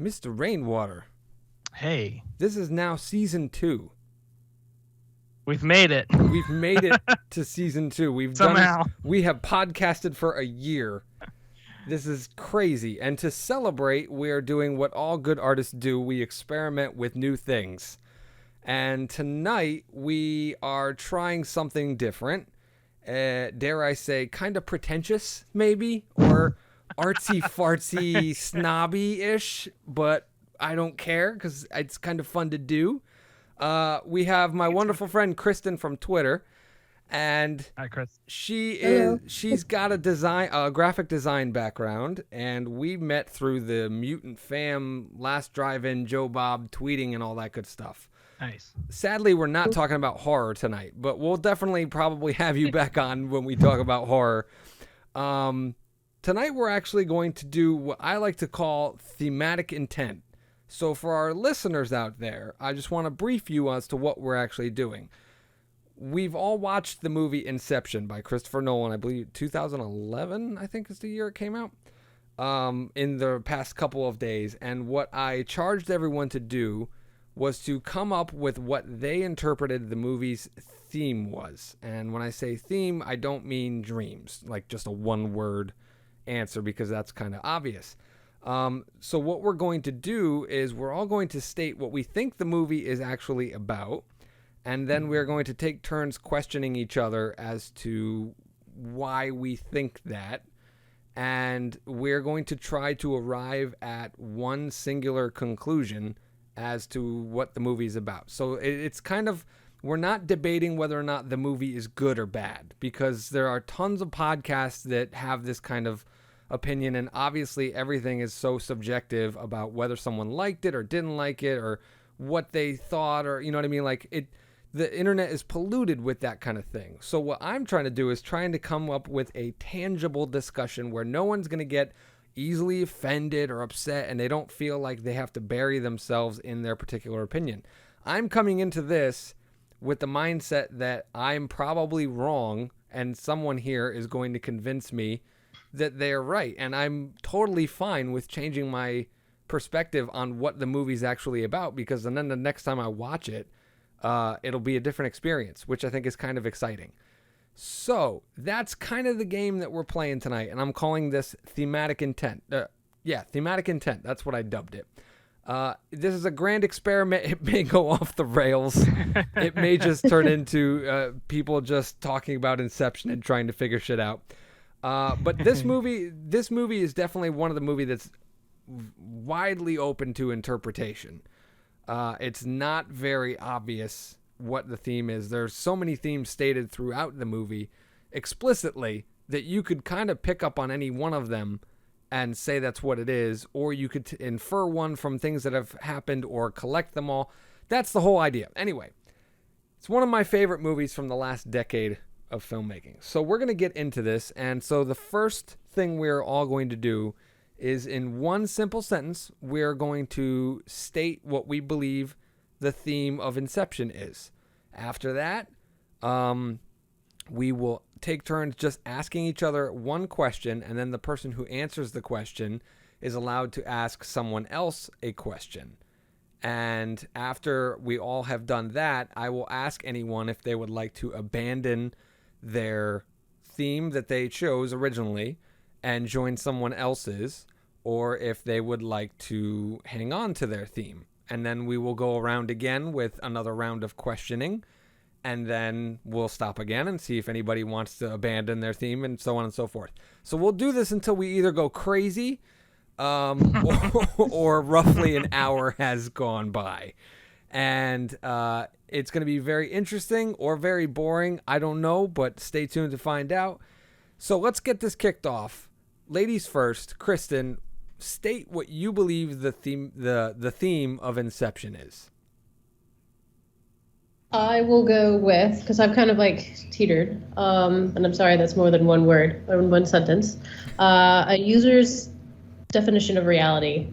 Mr. Rainwater. Hey. This is now season 2. We've made it. We've made it to season 2. We have podcasted for a year. This is crazy. And to celebrate, we're doing what all good artists do. We experiment with new things. And tonight, we are trying something different. Dare I say, kind of pretentious, maybe? Or artsy-fartsy, snobby-ish. But I don't care, because it's kind of fun to do. We have my wonderful friend, Kristen, from Twitter. And hi, Chris. She's got a graphic design background, and we met through the Mutant Fam Last Drive-In, Joe Bob tweeting and all that good stuff. Nice. Sadly, we're not talking about horror tonight, but we'll definitely probably have you back on when we talk about horror. Tonight, we're actually going to do what I like to call thematic intent. So for our listeners out there, I just want to brief you as to what we're actually doing. We've all watched the movie Inception by Christopher Nolan. I believe 2011, I think is the year it came out, in the past couple of days. And what I charged everyone to do was to come up with what they interpreted the movie's theme was. And when I say theme, I don't mean dreams, like just a one-word answer, because that's kind of obvious. So what we're going to do is we're all going to state what we think the movie is actually about. And then we're going to take turns questioning each other as to why we think that. And we're going to try to arrive at one singular conclusion as to what the movie's about. So it's kind of, we're not debating whether or not the movie is good or bad, because there are tons of podcasts that have this kind of opinion, and obviously everything is so subjective about whether someone liked it or didn't like it, or what they thought, or you know what I mean? Like the internet is polluted with that kind of thing. So what I'm trying to do is trying to come up with a tangible discussion where no one's going to get easily offended or upset, and they don't feel like they have to bury themselves in their particular opinion. I'm coming into this with the mindset that I'm probably wrong, and someone here is going to convince me that they're right. And I'm totally fine with changing my perspective on what the movie's actually about, because then the next time I watch it, it'll be a different experience, which I think is kind of exciting. So that's kind of the game that we're playing tonight, and I'm calling this Thematic Intent. Thematic Intent. That's what I dubbed it. This is a grand experiment. It may go off the rails. It may just turn into people just talking about Inception and trying to figure shit out. But this movie is definitely one of the movies that's widely open to interpretation. It's not very obvious what the theme is. There's so many themes stated throughout the movie explicitly that you could kind of pick up on any one of them and say that's what it is, or you could infer one from things that have happened or collect them all. That's the whole idea. Anyway, it's one of my favorite movies from the last decade of filmmaking. So we're going to get into this. And so the first thing we're all going to do is, in one simple sentence, we're going to state what we believe the theme of Inception is. After that, we will take turns just asking each other one question, and then the person who answers the question is allowed to ask someone else a question. And after we all have done that, I will ask anyone if they would like to abandon their theme that they chose originally and join someone else's, or if they would like to hang on to their theme. And then we will go around again with another round of questioning, and then we'll stop again and see if anybody wants to abandon their theme, and so on and so forth. So we'll do this until we either go crazy or roughly an hour has gone by. And it's going to be very interesting or very boring. I don't know, but stay tuned to find out. So let's get this kicked off. Ladies first. Kristen, state what you believe the theme of Inception is. I will go with, because I've kind of like teetered, and I'm sorry that's more than one word or one sentence, a user's definition of reality.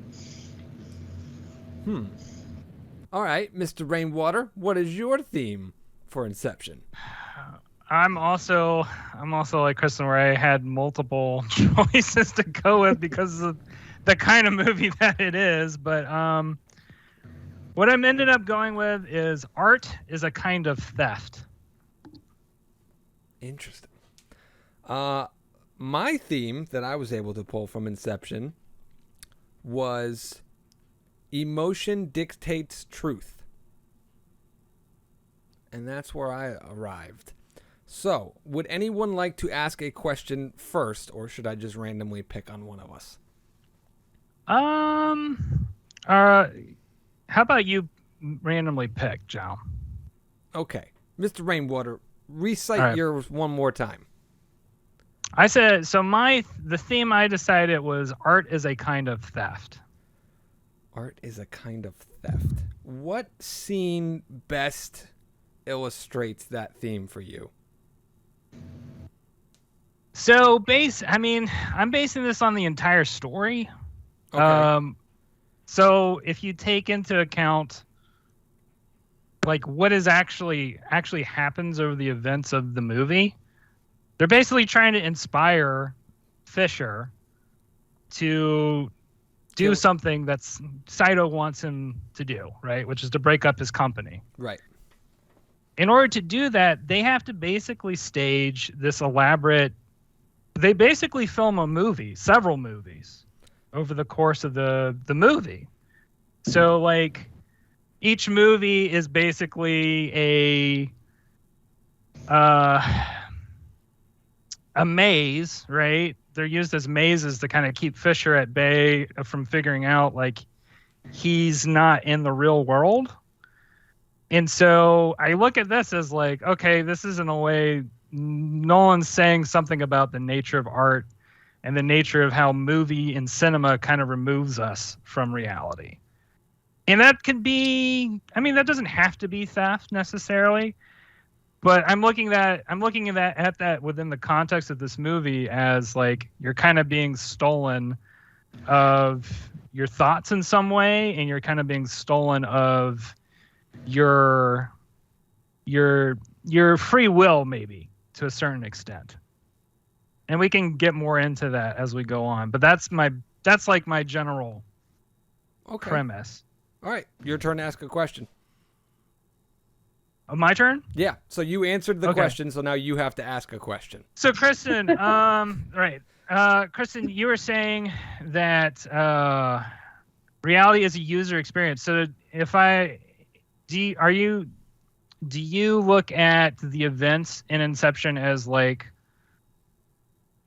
All right, Mr. Rainwater, what is your theme for Inception? I'm also like Kristen, where I had multiple choices to go with because of the kind of movie that it is. But what I'm ended up going with is art is a kind of theft. Interesting. My theme that I was able to pull from Inception was emotion dictates truth. And that's where I arrived. So, would anyone like to ask a question first, or should I just randomly pick on one of us? How about you randomly pick, Jow? Okay. Mr. Rainwater, recite yours one more time. I said, so the theme I decided was art is a kind of theft. Art is a kind of theft. What scene best illustrates that theme for you? So I'm basing this on the entire story. Okay. So if you take into account like what is actually happens over the events of the movie, they're basically trying to inspire Fisher to do something that's Saito wants him to do, right? Which is to break up his company. Right. In order to do that, they have to basically stage this elaborate. They basically film several movies, over the course of the movie. So like each movie is basically a maze, right? They're used as mazes to kind of keep Fisher at bay from figuring out like he's not in the real world. And so I look at this as like, okay, this is in a way Nolan's saying something about the nature of art and the nature of how movie and cinema kind of removes us from reality. And that could be, that doesn't have to be theft necessarily, but I'm looking at that within the context of this movie as like you're kind of being stolen of your thoughts in some way, and you're kind of being stolen of your free will, maybe to a certain extent. And we can get more into that as we go on, but that's like my general premise. All right, your turn to ask a question. My turn? Yeah. So you answered the question, so now you have to ask a question. So Kristen, right. Kristen, you were saying that reality is a user experience. So do you look at the events in Inception as like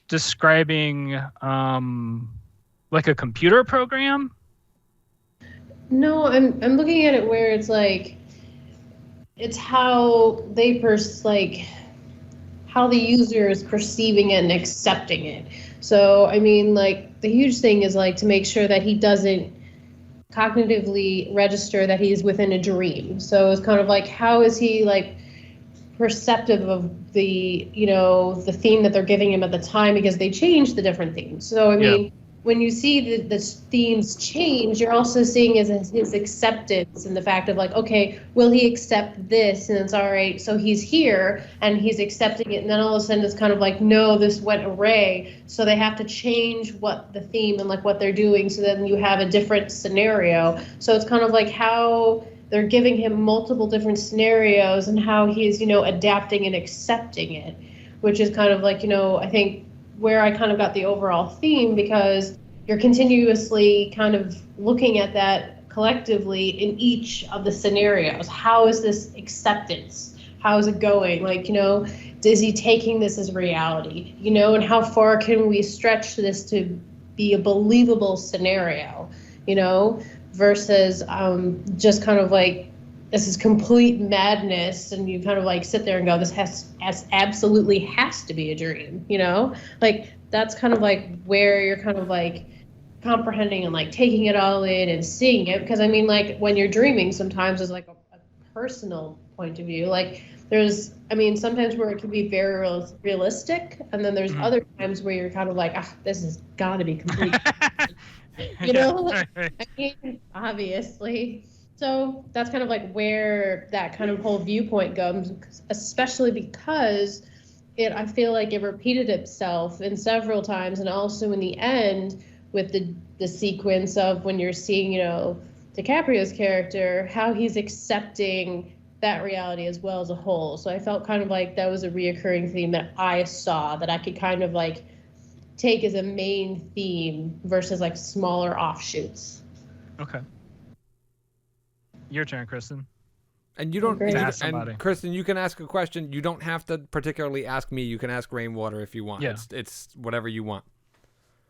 describing like a computer program? No, I'm looking at it where it's like it's how how the user is perceiving it and accepting it. So like the huge thing is like to make sure that he doesn't cognitively register that he's within a dream. So it's kind of like how is he like perceptive of the the theme that they're giving him at the time, because they change the different themes. So when you see the themes change, you're also seeing his acceptance and the fact of like, okay, will he accept this? And it's all right. So he's here and he's accepting it. And then all of a sudden it's kind of like, no, this went awry. So they have to change what the theme and like what they're doing. So then you have a different scenario. So it's kind of like how they're giving him multiple different scenarios and how he's, adapting and accepting it, which is kind of like, I think where I kind of got the overall theme, because you're continuously kind of looking at that collectively in each of the scenarios. How is this acceptance? How is it going? Like, is he taking this as reality? And how far can we stretch this to be a believable scenario, versus just kind of like, this is complete madness, and you kind of like sit there and go, this absolutely has to be a dream, like that's kind of like where you're kind of like comprehending and like taking it all in and seeing it. Because like when you're dreaming, sometimes there's like a personal point of view. Like there's, sometimes where it can be very realistic, and then there's other times where you're kind of like, this has got to be complete. Obviously. So that's kind of like where that kind of whole viewpoint goes, especially because I feel like it repeated itself in several times, and also in the end with the sequence of when you're seeing, you know, DiCaprio's character, how he's accepting that reality as well as a whole. So I felt kind of like that was a reoccurring theme that I saw that I could kind of like take as a main theme versus like smaller offshoots. Okay. Your turn, Kristen. And you don't, Great. Ask somebody. and Kristen, you can ask a question. You don't have to particularly ask me. You can ask Rainwater if you want. Yeah. It's whatever you want.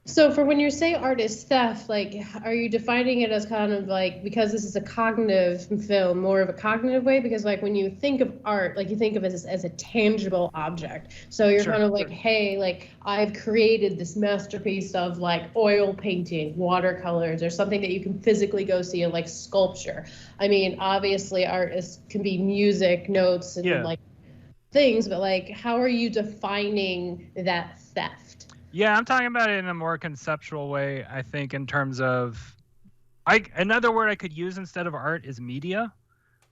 So for when you say art is theft, like, are you defining it as kind of like, because this is a cognitive film, more of a cognitive way? Because like when you think of art, like you think of it as a tangible object. So you're Sure, kind of like, sure. hey, like I've created this masterpiece of like oil painting, watercolors, or something that you can physically go see, and like sculpture. I mean, obviously art can be music, notes, and Yeah. like things, but like how are you defining that theft? Yeah, I'm talking about it in a more conceptual way, I think, in terms of another word I could use instead of art is media.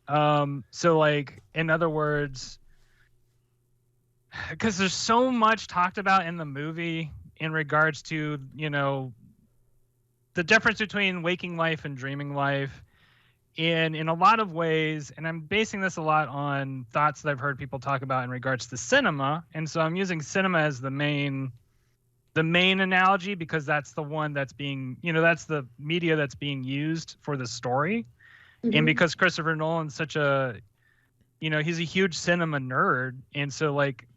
So like, in other words, because there's so much talked about in the movie in regards to, you know, the difference between waking life and dreaming life. And in a lot of ways, and I'm basing this a lot on thoughts that I've heard people talk about in regards to cinema. And so I'm using cinema as the main analogy because that's the one that's being, you know, that's the media that's being used for the story. Mm-hmm. And because Christopher Nolan's such a, you know, he's a huge cinema nerd. And so like,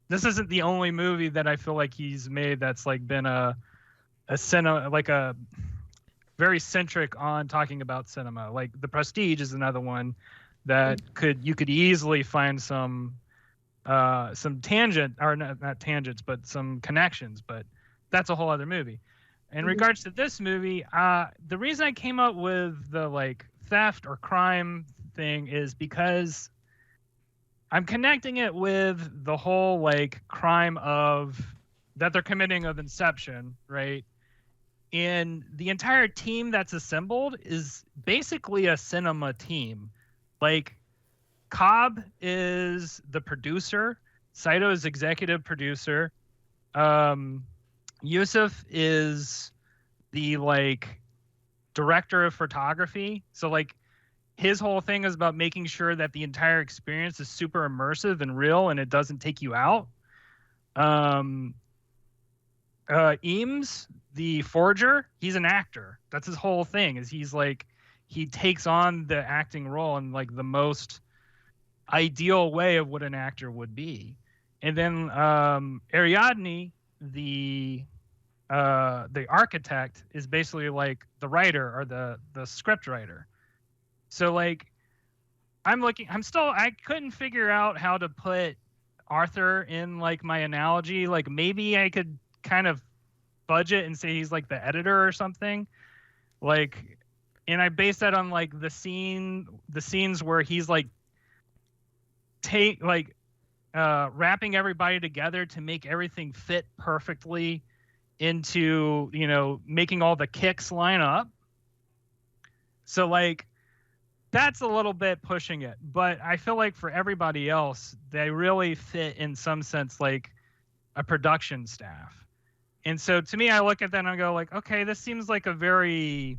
this isn't the only movie that I feel like he's made that's like been a cinema, like a very centric on talking about cinema. Like The Prestige is another one that you could easily find some tangent, or not tangents, but some connections, but that's a whole other movie. In regards to this movie, the reason I came up with the like theft or crime thing is because I'm connecting it with the whole like crime that they're committing of Inception, right? And the entire team that's assembled is basically a cinema team. Like, Cobb is the producer. Saito is executive producer. Yusuf is the like director of photography. So like his whole thing is about making sure that the entire experience is super immersive and real and it doesn't take you out. Eames, the forger, he's an actor. That's his whole thing, is he's like, he takes on the acting role in like the most ideal way of what an actor would be. And then Ariadne, the architect, is basically like the writer or the script writer. So like I couldn't figure out how to put Arthur in like my analogy. Like maybe I could kind of budget and say he's like the editor or something. Like, and I base that on like the scenes where he's like wrapping everybody together to make everything fit perfectly into, you know, making all the kicks line up. So like that's a little bit pushing it, but I feel like for everybody else, they really fit in some sense like a production staff. And so to me, I look at that and I go like, okay, this seems like a very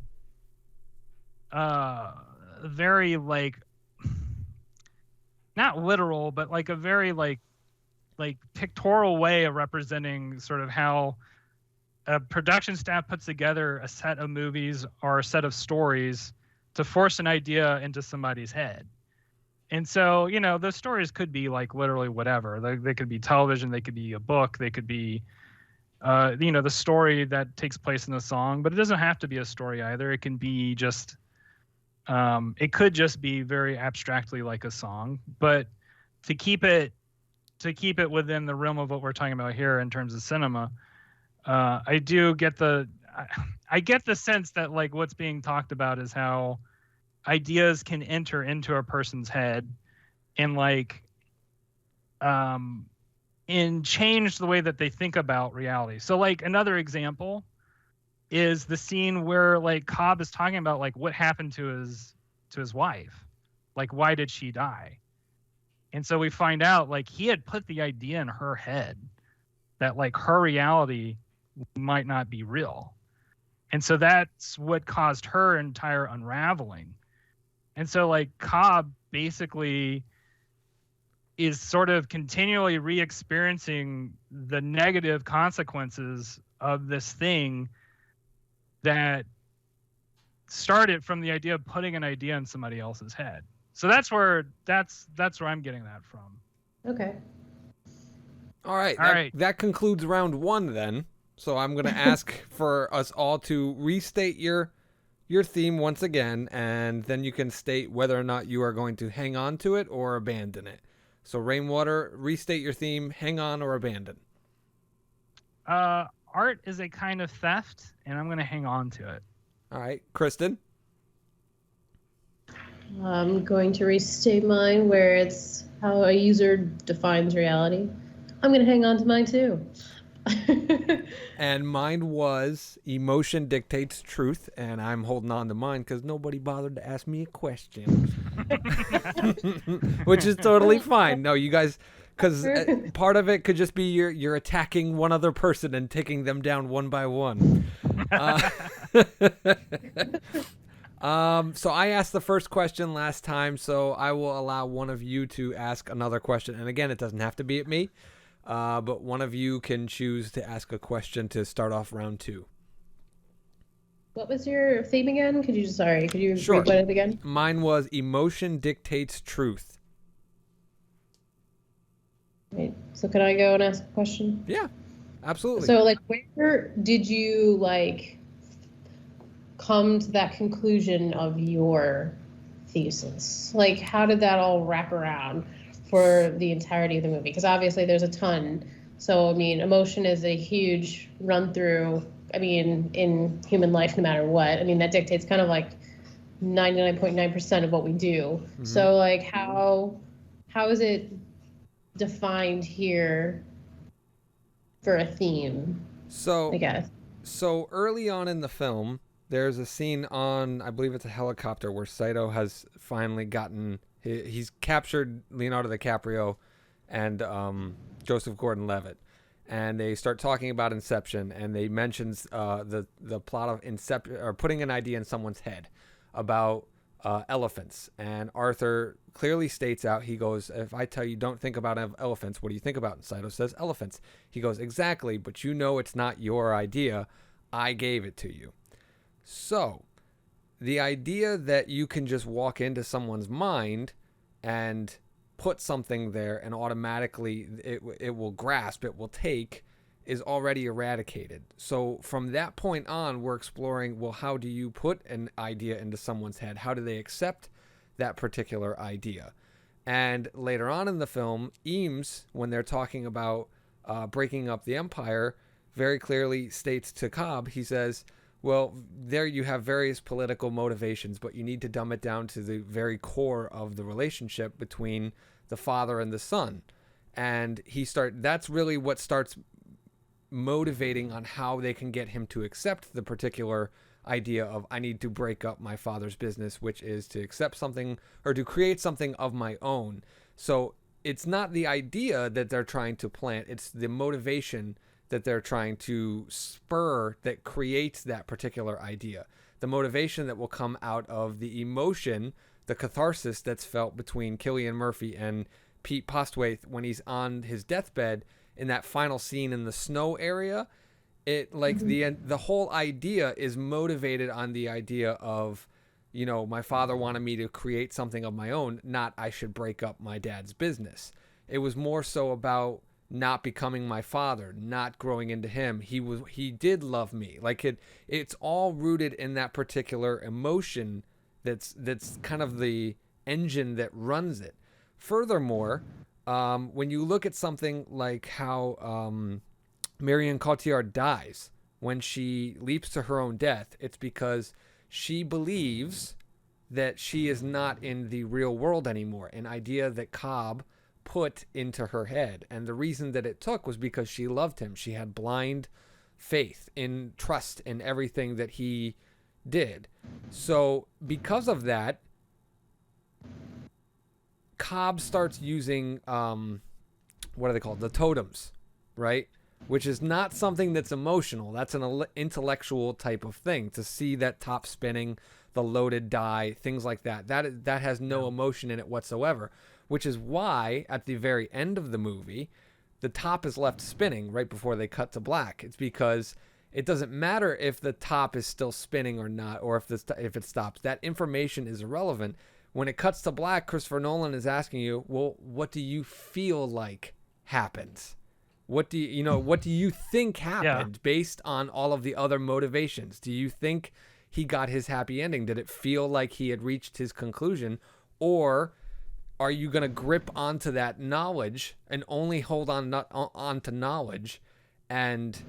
like, not literal, but like a very like pictorial way of representing sort of how a production staff puts together a set of movies or a set of stories to force an idea into somebody's head. And so, you know, those stories could be like literally whatever. They could be television, they could be a book, they could be, you know, the story that takes place in the song, but it doesn't have to be a story either. It can be just, it could just be very abstractly like a song. But to keep it within the realm of what we're talking about here in terms of cinema, I do get I get the sense that like what's being talked about is how ideas can enter into a person's head and like and change the way that they think about reality. So like another example is the scene where like Cobb is talking about like what happened to his wife. Like, why did she die? And so we find out like he had put the idea in her head that like her reality might not be real. And so that's what caused her entire unraveling. And so like Cobb basically is sort of continually re-experiencing the negative consequences of this thing that started from the idea of putting an idea in somebody else's head. So that's where I'm getting that from. Okay. All right. All right. That concludes round 1 then. So I'm going to ask for us all to restate your theme once again, and then you can state whether or not you are going to hang on to it or abandon it. So Rainwater, restate your theme, hang on or abandon. Art is a kind of theft, and I'm going to hang on to it. All right. Kristen? I'm going to restate mine where it's how a user defines reality. I'm going to hang on to mine too. And mine was emotion dictates truth, and I'm holding on to mine because nobody bothered to ask me a question. Which is totally fine. No, you guys, because part of it could just be you're attacking one other person and taking them down one by one. So I asked the first question last time, so I will allow one of you to ask another question. And again, it doesn't have to be at me. But one of you can choose to ask a question to start off round 2. What was your theme again? Could you Sure. repeat it again? Mine was emotion dictates truth. Right. So can I go and ask a question? Yeah, absolutely. So like, where did you like come to that conclusion of your thesis? Like, how did that all wrap around for the entirety of the movie? Because obviously there's a ton. So, I mean, emotion is a huge run through, I mean, in human life, no matter what. I mean, that dictates kind of like 99.9% of what we do. Mm-hmm. So, like, how is it defined here for a theme? So, I guess. So early on in the film, there's a scene on, I believe it's a helicopter, where Saito has finally gotten... He's captured Leonardo DiCaprio and Joseph Gordon-Levitt, and they start talking about Inception, and they mentions the plot of Inception, or putting an idea in someone's head about elephants. And Arthur clearly states out, he goes, if I tell you don't think about elephants, what do you think about? And Saito says elephants. He goes, exactly, but you know it's not your idea. I gave it to you. So the idea that you can just walk into someone's mind and put something there and automatically it will grasp, it will take, is already eradicated. So from that point on, we're exploring, well, how do you put an idea into someone's head? How do they accept that particular idea? And later on in the film, Eames, when they're talking about breaking up the empire, very clearly states to Cobb, he says, well, there you have various political motivations, but you need to dumb it down to the very core of the relationship between the father and the son. And that's really what starts motivating on how they can get him to accept the particular idea of, I need to break up my father's business, which is to accept something or to create something of my own. So it's not the idea that they're trying to plant, it's the motivation that they're trying to spur that creates that particular idea. The motivation that will come out of the emotion, the catharsis that's felt between Cillian Murphy and Pete Postwaite when he's on his deathbed in that final scene in the snow area. It like the whole idea is motivated on the idea of, you know, my father wanted me to create something of my own, not I should break up my dad's business. It was more so about not becoming my father, not growing into him. He did love me. Like it's all rooted in that particular emotion that's kind of the engine that runs it. Furthermore, when you look at something like how Marion Cotillard dies when she leaps to her own death, it's because she believes that she is not in the real world anymore, an idea that Cobb put into her head. And the reason that it took was because she loved him. She had blind faith in trust in everything that he did. So because of that, Cobb starts using what are they called? The totems, right? which is not something that's emotional. That's an intellectual type of thing. To see that top spinning, the loaded die, things like that. That has no emotion in it whatsoever, which is why at the very end of the movie, the top is left spinning right before they cut to black. It's because it doesn't matter if the top is still spinning or not, or if it stops. That information is irrelevant. When it cuts to black, Christopher Nolan is asking you, well, what do you feel like happens? What do you think happened based on all of the other motivations? Do you think he got his happy ending? Did it feel like he had reached his conclusion? Or are you going to grip onto that knowledge and only hold on to knowledge and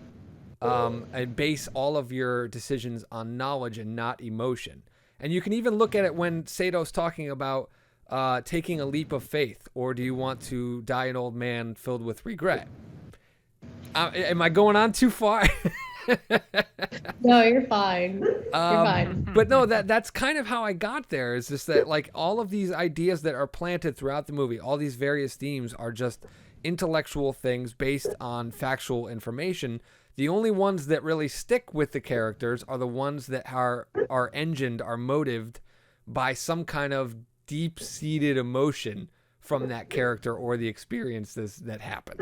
base all of your decisions on knowledge and not emotion? And you can even look at it when Sato's talking about taking a leap of faith, or do you want to die an old man filled with regret? Am I going on too far? No, you're fine. You're fine. But no, that's kind of how I got there. Is just that, like, all of these ideas that are planted throughout the movie, all these various themes are just intellectual things based on factual information. The only ones that really stick with the characters are the ones that are engined, are motived by some kind of deep-seated emotion from that character or the experiences that happen.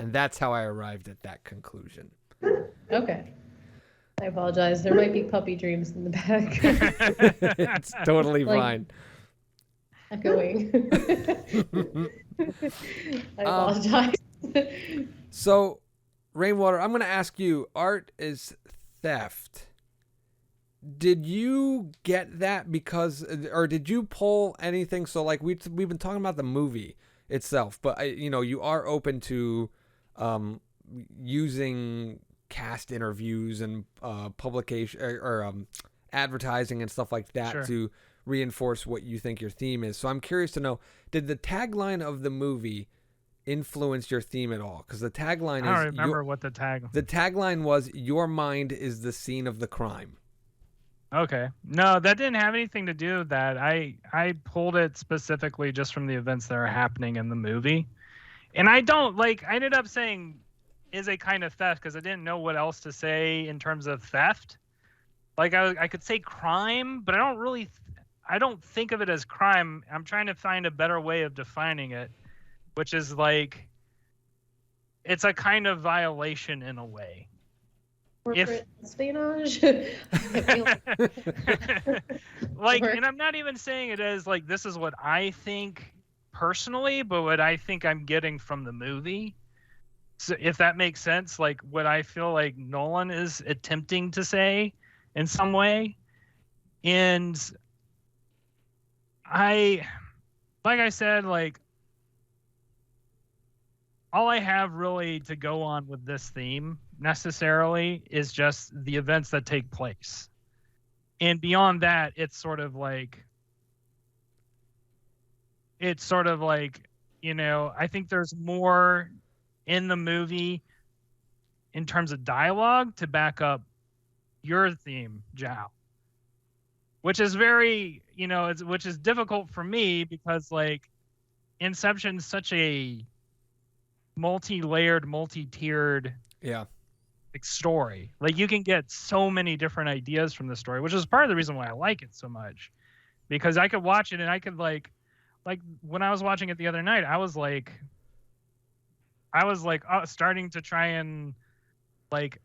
And that's how I arrived at that conclusion. Okay. I apologize. There might be puppy dreams in the back. It's totally fine. Echoing. I apologize. So, Rainwater, I'm going to ask you, art is theft. Did you get that because, or did you pull anything? So, like, we've been talking about the movie itself, but you are open to using cast interviews and publication or advertising and stuff like that to reinforce what you think your theme is. So I'm curious to know, did the tagline of the movie influence your theme at all? Because the tagline I don't remember what the tagline was. Your mind is the scene of the crime. Okay. No, that didn't have anything to do with that. I pulled it specifically just from the events that are happening in the movie. And I ended up saying is a kind of theft because I didn't know what else to say in terms of theft. Like I could say crime, but I don't think of it as crime. I'm trying to find a better way of defining it, which is like it's a kind of violation in a way. Corporate espionage. Like, and I'm not even saying it as like this is what I think personally, but what I think I'm getting from the movie. So if that makes sense, like what I feel like Nolan is attempting to say in some way. And like I said, like all I have really to go on with this theme necessarily is just the events that take place. And beyond that, it's sort of like, I think there's more in the movie in terms of dialogue to back up your theme, Jow. Which is very, which is difficult for me because like Inception is such a multi-layered, multi-tiered story. Like you can get so many different ideas from the story, which is part of the reason why I like it so much. Because I could watch it and I could like when I was watching it the other night, I was like starting to try and like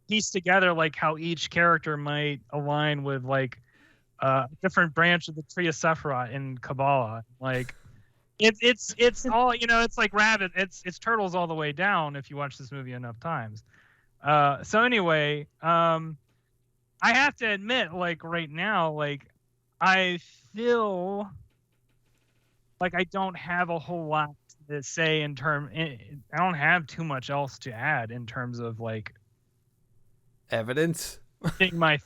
piece together like how each character might align with like a different branch of the tree of Sephiroth in Kabbalah. Like it's all, it's like rabbit, it's turtles all the way down if you watch this movie enough times. So anyway, I have to admit, like right now, like I feel like I don't have a whole lot to say I don't have too much else to add in terms of like evidence. My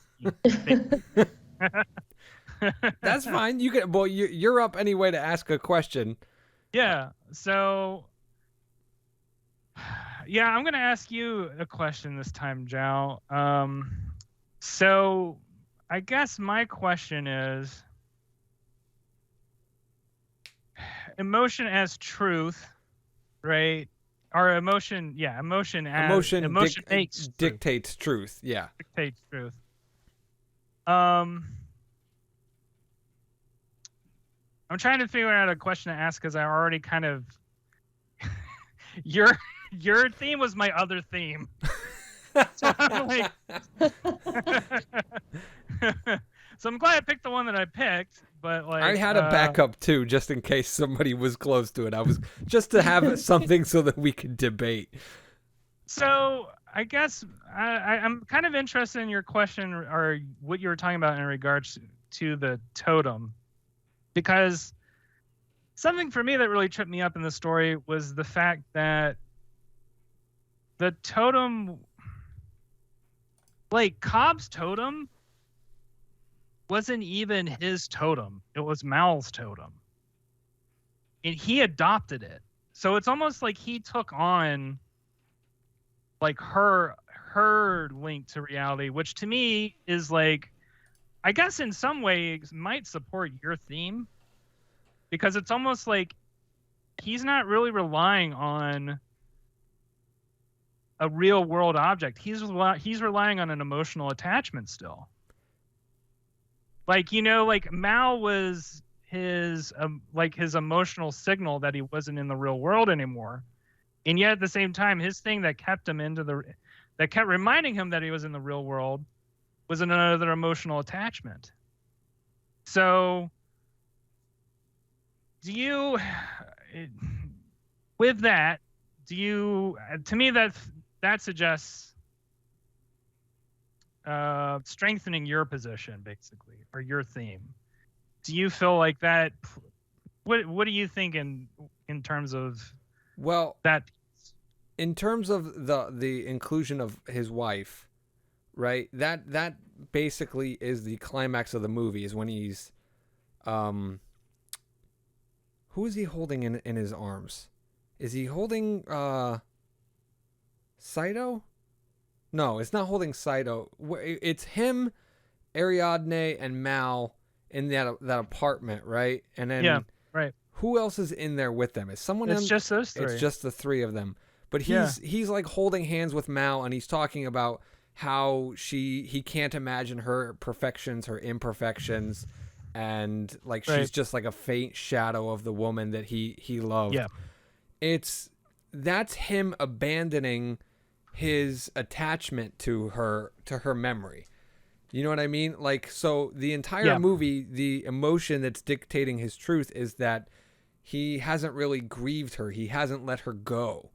That's fine. You can. Well, you're up anyway to ask a question. Yeah. So, yeah, I'm gonna ask you a question this time, Jow. So, I guess my question is, emotion as truth, right? Or emotion, emotion makes truth. Dictates truth. Yeah. Dictates truth. I'm trying to figure out a question to ask because I already kind of your theme was my other theme. So I'm like so I'm glad I picked the one that I picked, but like I had a backup too, just in case somebody was close to it. I was just to have something so that we could debate. So I guess I'm kind of interested in your question or what you were talking about in regards to the totem, because something for me that really tripped me up in the story was the fact that the totem, like Cobb's totem, wasn't even his totem. It was Mal's totem. And he adopted it. So it's almost like he took on like her link to reality, which to me is like, I guess in some ways might support your theme, because it's almost like he's not really relying on a real world object. He's relying on an emotional attachment still. Like, like Mal was his emotional signal that he wasn't in the real world anymore. And yet at the same time, his thing that kept reminding him that he was in the real world was another emotional attachment. So with that, to me that suggests strengthening your position, basically, or your theme. Do you feel like that? What do you think in terms of that? In terms of the inclusion of his wife, right? That basically is the climax of the movie. Is when he's, who is he holding in his arms? Is he holding Saito? No, it's not holding Saito. It's him, Ariadne, and Mal in that apartment, right? And then right. Who else is in there with them? Is someone? It's just those three. It's just the three of them. But he's like holding hands with Mal, and he's talking about how he can't imagine her perfections, her imperfections, and like she's just like a faint shadow of the woman that he loved. Yeah. That's him abandoning his attachment to her memory. You know what I mean? Like, so the entire movie, the emotion that's dictating his truth is that he hasn't really grieved her. He hasn't let her go.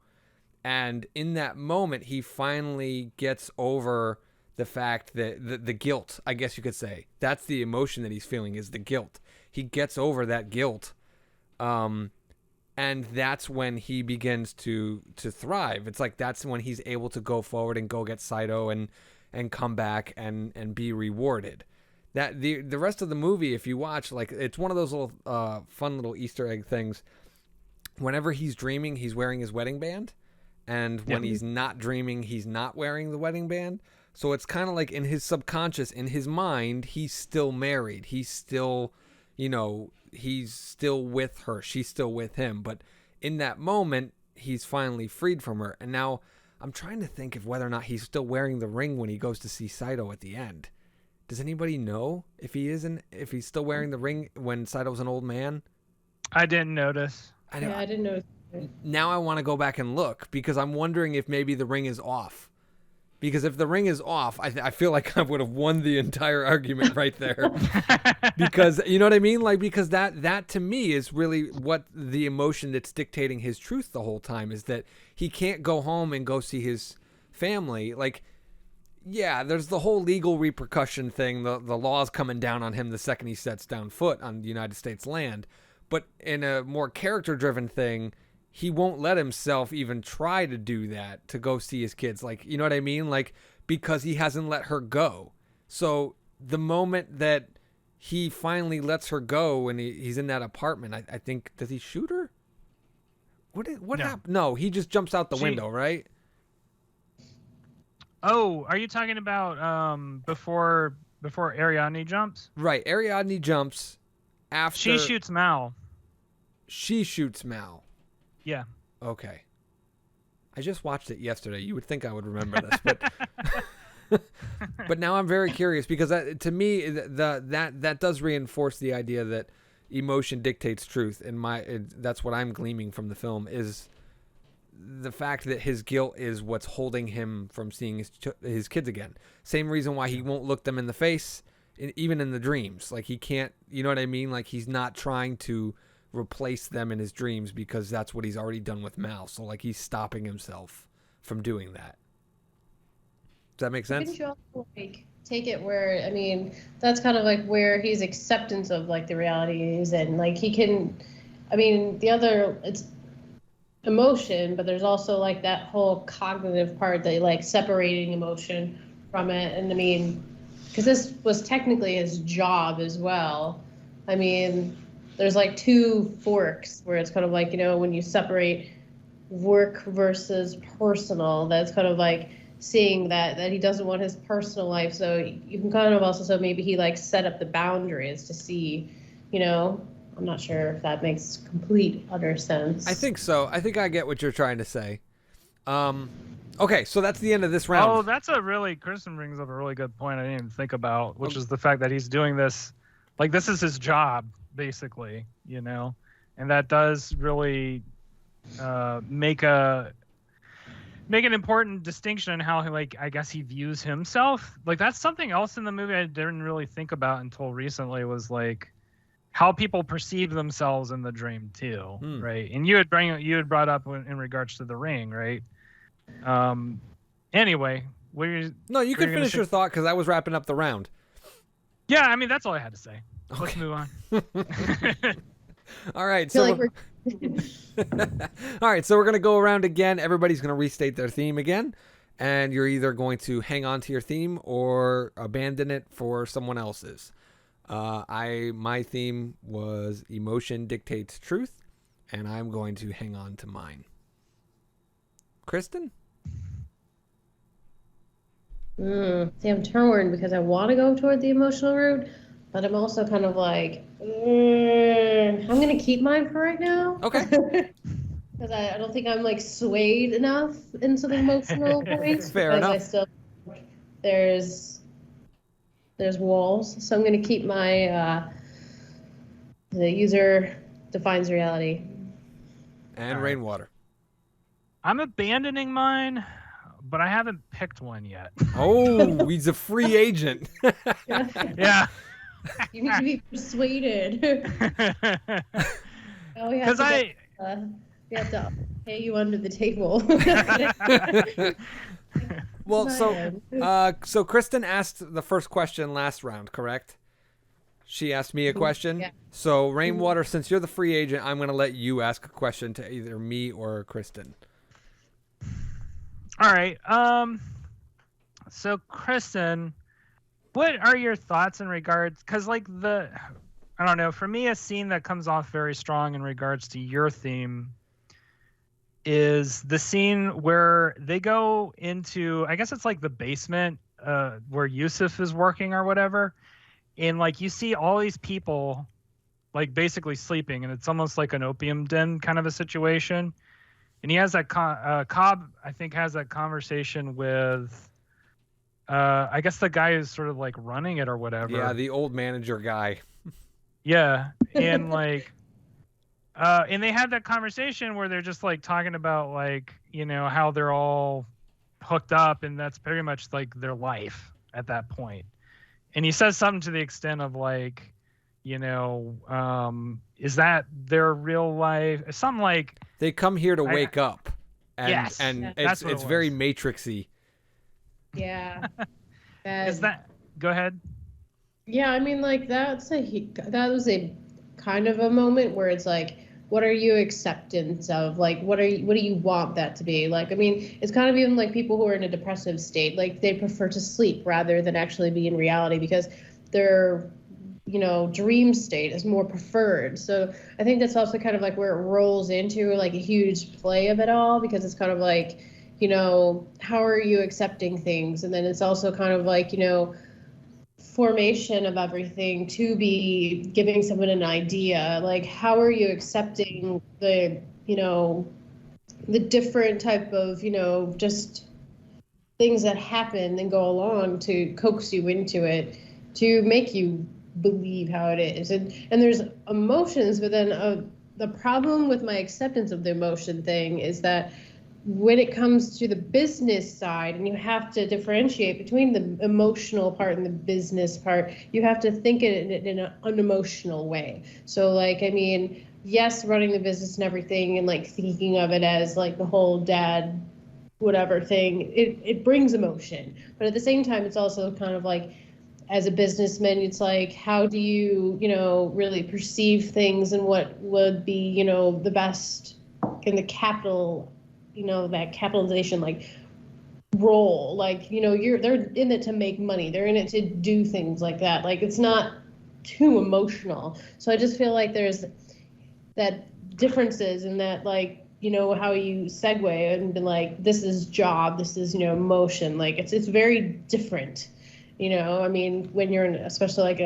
And in that moment, he finally gets over the fact that the guilt, I guess you could say, that's the emotion that he's feeling, is the guilt. He gets over that guilt. And that's when he begins to thrive. It's like that's when he's able to go forward and go get Saito and come back and be rewarded. That the rest of the movie, if you watch, like, it's one of those little fun little Easter egg things. Whenever he's dreaming, he's wearing his wedding band, and when he's not dreaming, he's not wearing the wedding band. So it's kind of like in his subconscious, in his mind, he's still married. He's still, he's still with her. She's still with him. But in that moment, he's finally freed from her. And now I'm trying to think of whether or not he's still wearing the ring when he goes to see Saito at the end. Does anybody know if he's still wearing the ring when Saito's an old man? I didn't notice. I didn't notice. Now I want to go back and look, because I'm wondering if maybe the ring is off. Because if the ring is off, I feel like I would have won the entire argument right there. Because, you know what I mean? Like, because that to me is really what the emotion that's dictating his truth the whole time, is that he can't go home and go see his family. Like, yeah, there's the whole legal repercussion thing. The law's coming down on him the second he sets down foot on United States land. But in a more character-driven thing, he won't let himself even try to do that, to go see his kids. Like, you know what I mean? Like, because he hasn't let her go. So the moment that he finally lets her go and he's in that apartment, I think, does he shoot her? What happened? No, he just jumps out the window, right? Oh, are you talking about before Ariadne jumps? Right, Ariadne jumps after... She shoots Mal. She shoots Mal. Yeah. Okay. I just watched it yesterday. You would think I would remember this, but but now I'm very curious because to me that does reinforce the idea that emotion dictates truth. And that's what I'm gleaming from the film is the fact that his guilt is what's holding him from seeing his kids again. Same reason why he won't look them in the face, even in the dreams. Like he can't, you know what I mean? Like he's not trying to replace them in his dreams because that's what he's already done with Mal. So like he's stopping himself from doing that. Does that make sense? Couldn't you also like take it where, I mean, that's kind of like where his acceptance of like the reality is, and like he can, I mean, it's emotion, but there's also like that whole cognitive part that like separating emotion from it. And I mean, because this was technically his job as well. I mean, there's like two forks where it's kind of like, you know, when you separate work versus personal, that's kind of like seeing that he doesn't want his personal life. So you can kind of also, so maybe he like set up the boundaries to see, you know, I'm not sure if that makes complete utter sense. I think so. I think I get what you're trying to say. Okay, so that's the end of this round. Oh, Kristen brings up a really good point I didn't even think about, which is the fact that he's doing this, like this is his job, basically, you know, and that does really make an important distinction in how, like, I guess he views himself. Like that's something else in the movie I didn't really think about until recently, was like how people perceive themselves in the dream too, right? And you had brought up in regards to the ring, right? Anyway, no, you can finish your thought because I was wrapping up the round. Yeah, I mean that's all I had to say. Okay. Let's move on. All right, so all right, so we're gonna go around again. Everybody's gonna restate their theme again, and you're either going to hang on to your theme or abandon it for someone else's. My theme was emotion dictates truth, and I'm going to hang on to mine. Kristen? See, I'm torn because I want to go toward the emotional route, but I'm also kind of like, I'm going to keep mine for right now. Okay. Because I don't think I'm like swayed enough into the emotional points. Fair enough. I still, there's walls, so I'm going to keep my the user defines reality. And Rainwater. I'm abandoning mine, but I haven't picked one yet. Oh, he's a free agent. Yeah. You need to be persuaded. We have to pay you under the table. Well, so Kristen asked the first question last round, correct? She asked me a question. Yeah. So Rainwater, since you're the free agent, I'm going to let you ask a question to either me or Kristen. All right. So Kristen, what are your thoughts in regards? Because like I don't know. For me, a scene that comes off very strong in regards to your theme is the scene where they go into, I guess it's like the basement where Yusuf is working or whatever. And like you see all these people like basically sleeping, and it's almost like an opium den kind of a situation. And he has that Cobb, I think, has that conversation with I guess the guy who's sort of like running it or whatever. Yeah, the old manager guy. Yeah. And like and they have that conversation where they're just like talking about like, you know, how they're all hooked up, and that's pretty much like their life at that point. And he says something to the extent of like, you know, is that their real life? Something like they come here to wake up. And, yes, and it's very Matrixy. Yeah. Is that? Go ahead. Yeah, I mean, like that was a kind of a moment where it's like, what are you acceptance of? Like, what do you want that to be? Like, I mean, it's kind of even like people who are in a depressive state, like they prefer to sleep rather than actually be in reality because their, you know, dream state is more preferred. So I think that's also kind of like where it rolls into like a huge play of it all, because it's kind of like, you know, how are you accepting things? And then it's also kind of like, you know, formation of everything to be giving someone an idea. Like, how are you accepting the, you know, the different type of, just things that happen and go along to coax you into it, to make you believe how it is. And there's emotions, but then the problem with my acceptance of the emotion thing is that when it comes to the business side, and you have to differentiate between the emotional part and the business part, you have to think it in an unemotional way. So like, I mean, yes, running the business and everything, and like thinking of it as like the whole dad whatever thing, it brings emotion. But at the same time, it's also kind of like, as a businessman, it's like, how do you, really perceive things, and what would be, the best in the capital, that capitalization, like, role. Like, they're in it to make money. They're in it to do things like that. Like, it's not too emotional. So I just feel like there's that differences in that, like, how you segue and be like, this is job, this is, emotion. Like, it's very different. I mean, when you're in, especially like,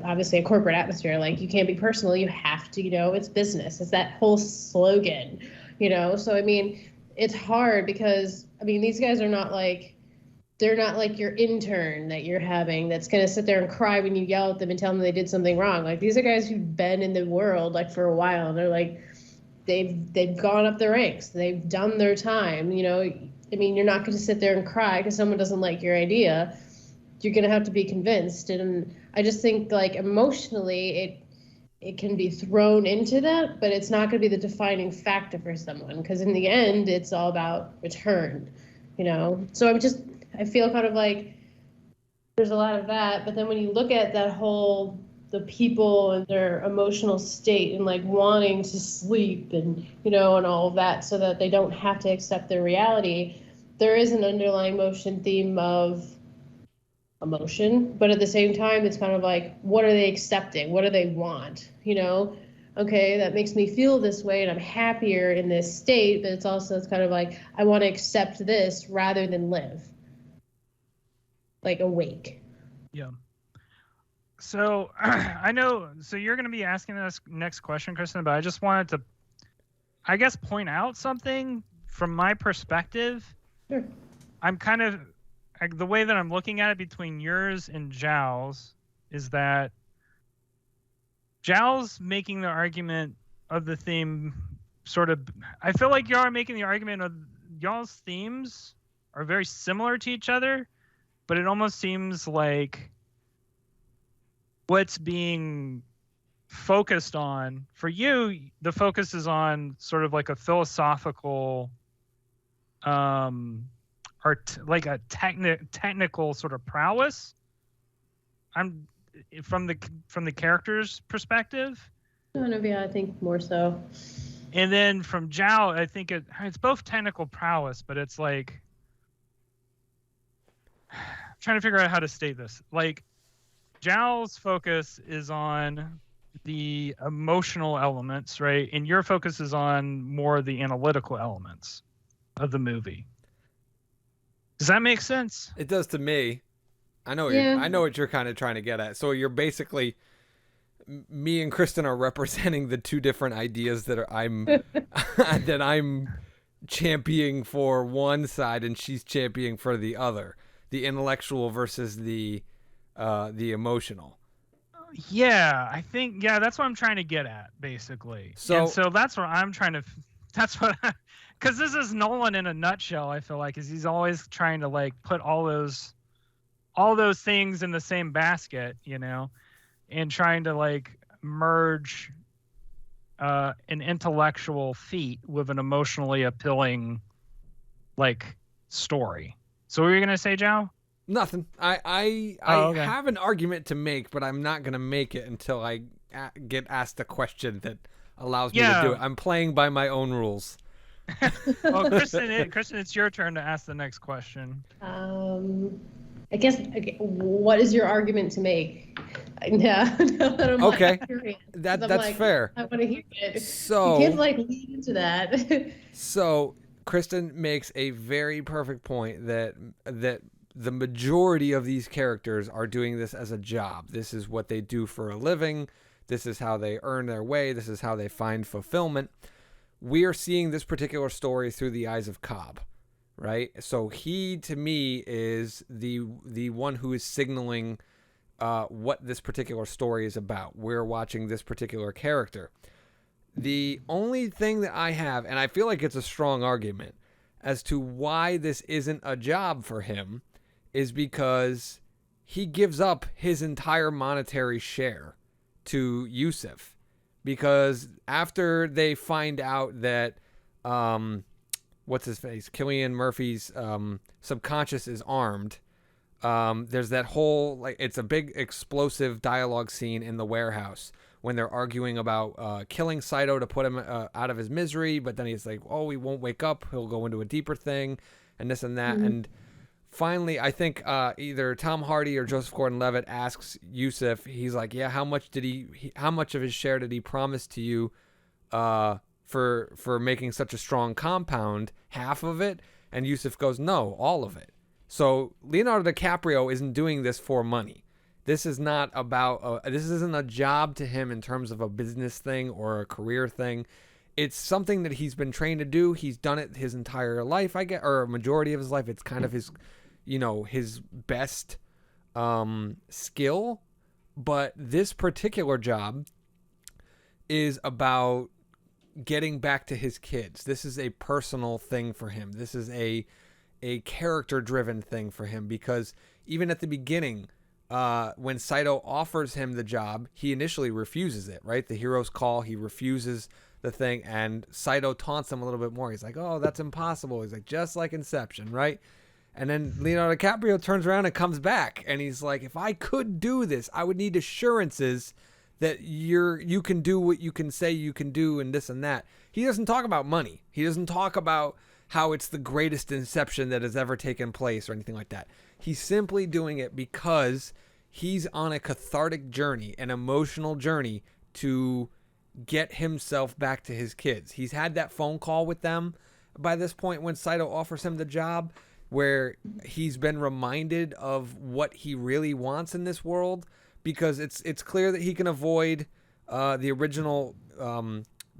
obviously a corporate atmosphere, like, you can't be personal, you have to, it's business. It's that whole slogan, So, I mean, it's hard because, I mean, these guys are not like, they're not like your intern that you're having that's going to sit there and cry when you yell at them and tell them they did something wrong. Like, these are guys who've been in the world, like, for a while, and they're like, they've gone up the ranks. They've done their time, I mean, you're not going to sit there and cry because someone doesn't like your idea. You're going to have to be convinced. And I just think, like, emotionally, it can be thrown into that, but it's not going to be the defining factor for someone, because in the end, it's all about return, So I feel kind of like there's a lot of that. But then when you look at that whole, the people and their emotional state and like wanting to sleep and, and all of that, so that they don't have to accept their reality, there is an underlying emotion theme of emotion, but at the same time, it's kind of like, what are they accepting? What do they want? Okay, that makes me feel this way and I'm happier in this state, but it's kind of like, I want to accept this rather than live like awake. Yeah. So I know, so you're going to be asking us next question, Kristen, but I just wanted to, I guess, point out something from my perspective. Sure. I'm kind of, the way that I'm looking at it between yours and Jow's is that Jow's making the argument of the theme sort of, I feel like y'all are making the argument of y'all's themes are very similar to each other, but it almost seems like what's being focused on for you, the focus is on sort of like a philosophical, or like a technical sort of prowess. I'm from the character's perspective. I think more so. And then from Jow, I think it's both technical prowess, but it's like, I'm trying to figure out how to state this. Like, Jow's focus is on the emotional elements, right? And your focus is on more the analytical elements of the movie. Does that make sense? It does to me. I know what you're kind of trying to get at. So you're basically, me and Kristen are representing the two different ideas that I'm that I'm championing for one side and she's championing for the other. The intellectual versus the emotional. Yeah, I think, that's what I'm trying to get at, basically. So that's what I'm trying to, because this is Nolan in a nutshell, I feel like, is he's always trying to like put all those things in the same basket, and trying to like merge an intellectual feat with an emotionally appealing like story. So what were you going to say, Jow? Nothing. I have an argument to make, but I'm not going to make it until I get asked a question that allows me to do it. I'm playing by my own rules. Well, Kristen, it's your turn to ask the next question. I guess, what is your argument to make? Yeah. Okay. That's fair. I want to hear it. So, you can't like lead into that. So Kristen makes a very perfect point that the majority of these characters are doing this as a job. This is what they do for a living. This is how they earn their way. This is how they find fulfillment. we are seeing this particular story through the eyes of Cobb, right? So he, to me, is the one who is signaling what this particular story is about. We're watching this particular character. The only thing that I have, and I feel like it's a strong argument, as to why this isn't a job for him, is because he gives up his entire monetary share to Yusuf. Because after they find out that, what's his face, Cillian Murphy's subconscious is armed, there's that whole, like, it's a big explosive dialogue scene in the warehouse when they're arguing about killing Saito to put him out of his misery, but then he's like, oh, he won't wake up, he'll go into a deeper thing, and this and that. And finally, I think either Tom Hardy or Joseph Gordon-Levitt asks Yusuf, he's like, yeah, how much of his share did he promise to you for making such a strong compound? Half of it? And Yusuf goes, no, all of it. So Leonardo DiCaprio isn't doing this for money. This is not about, this isn't a job to him in terms of a business thing or a career thing. It's something that he's been trained to do. He's done it his entire life, or a majority of his life. It's kind of his, his best skill. But this particular job is about getting back to his kids. This is a personal thing for him. This is a character-driven thing for him, because even at the beginning, when Saito offers him the job, he initially refuses it, right? The hero's call, he refuses the thing, and Saito taunts him a little bit more. He's like, oh, that's impossible. He's like, just like Inception, right? And then Leonardo DiCaprio turns around and comes back, and he's like, if I could do this, I would need assurances that you can do what you can say you can do, and this and that. He doesn't talk about money. He doesn't talk about how it's the greatest Inception that has ever taken place or anything like that. He's simply doing it because he's on a cathartic journey, an emotional journey to get himself back to his kids. He's had that phone call with them by this point when Saito offers him the job, where he's been reminded of what he really wants in this world, because it's clear that he can avoid the original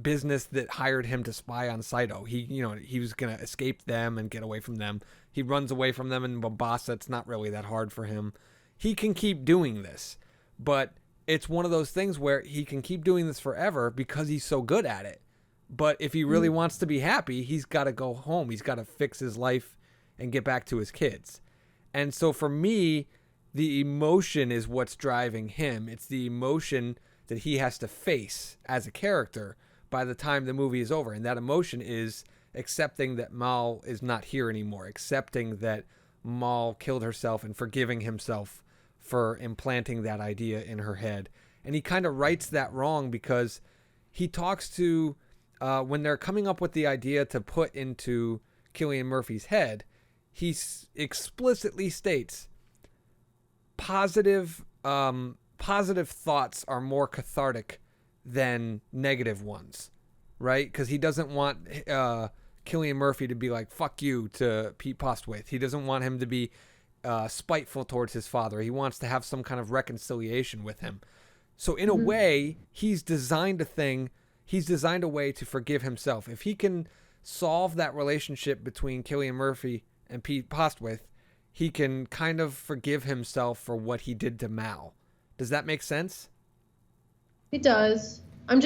business that hired him to spy on Saito. He was going to escape them and get away from them. He runs away from them in Mombasa. It's not really that hard for him. He can keep doing this, but it's one of those things where he can keep doing this forever because he's so good at it. But if he really wants to be happy, he's got to go home. He's got to fix his life and get back to his kids. And so for me, the emotion is what's driving him. It's the emotion that he has to face as a character by the time the movie is over. And that emotion is accepting that Mal is not here anymore, accepting that Mal killed herself, and forgiving himself for implanting that idea in her head. And he kind of rights that wrong, because he talks to, when they're coming up with the idea to put into Cillian Murphy's head, he explicitly states positive thoughts are more cathartic than negative ones, right? Because he doesn't want Cillian Murphy to be like, fuck you to Pete Postwith. He doesn't want him to be spiteful towards his father. He wants to have some kind of reconciliation with him. So in a way, he's designed a way to forgive himself. If he can solve that relationship between Cillian Murphy and Pete Postwith, he can kind of forgive himself for what he did to Mal. Does that make sense? It does. I'm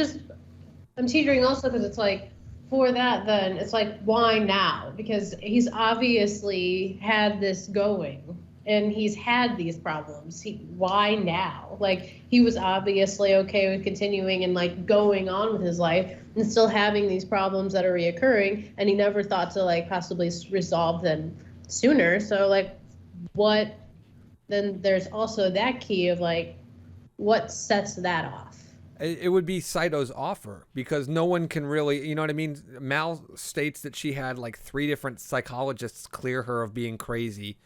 teetering also, because it's like, for that, then it's like, why now? Because he's obviously had this going, and he's had these problems. Why now? Like, he was obviously okay with continuing and like going on with his life, and still having these problems that are reoccurring, and he never thought to like possibly resolve them sooner. So like, what? Then there's also that key of like, what sets that off? It would be Saito's offer, because no one can really, you know what I mean? Mal states that she had like 3 different psychologists clear her of being crazy.